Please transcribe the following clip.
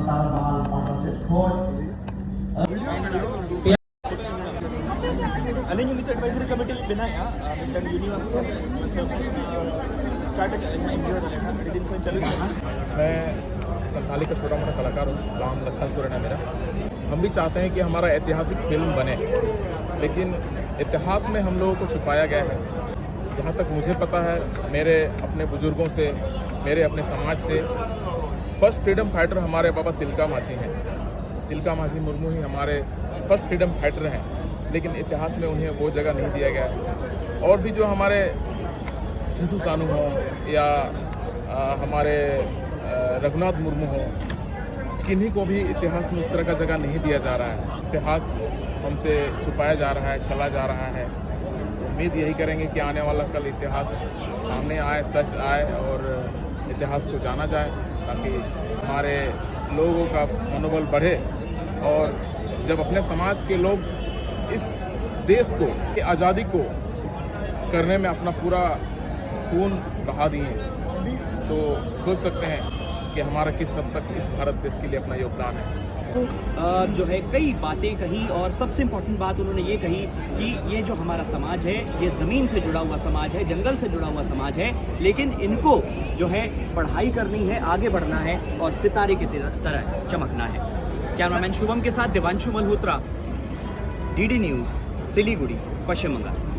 Total Mahal Partnership Board. Alin yung ito advisory committee binaya, Mr. University, started injured दिन को चल रहा मैं संताली का छोटा मोटा कलाकार हूँ, नाम लखन सोरेन है मेरा। हम भी चाहते हैं कि हमारा ऐतिहासिक फिल्म बने, लेकिन इतिहास में हम लोगों को छुपाया गया है। जहाँ तक मुझे पता है, मेरे अपने बुजुर्गों से, मेरे अपने समाज से, फर्स्ट फ्रीडम फाइटर हमारे बाबा तिलका मांझी हैं। तिलका मांझी मुर्मू ही हमारे फर्स्ट फ्रीडम फाइटर हैं, लेकिन इतिहास में उन्हें वो जगह नहीं दिया गया है। और भी जो हमारे सिद्धू कानू हों या हमारे रघुनाथ मुर्मू हों, किन्हीं को भी इतिहास में उस तरह का जगह नहीं दिया जा रहा है। इतिहास हमसे छुपाया जा रहा है, छला जा रहा है। तो उम्मीद यही करेंगे कि आने वाला कल इतिहास सामने आए, सच आए और इतिहास को जाना जाए, ताकि हमारे लोगों का मनोबल बढ़े। और जब अपने समाज के लोग इस देश को, आज़ादी को करने में अपना पूरा खून बहा दिए, तो सोच सकते हैं कि हमारा किस हद तक इस भारत देश के लिए अपना योगदान है। तो जो है कई बातें कही और सबसे इम्पोर्टेंट बात उन्होंने ये कही कि ये जो हमारा समाज है, ये ज़मीन से जुड़ा हुआ समाज है, जंगल से जुड़ा हुआ समाज है, लेकिन इनको जो है पढ़ाई करनी है, आगे बढ़ना है और सितारे की तरह चमकना है। कैमरामैन शुभम के साथ दिवांशु मल्होत्रा, डीडी न्यूज़, सिलीगुड़ी, पश्चिम बंगाल।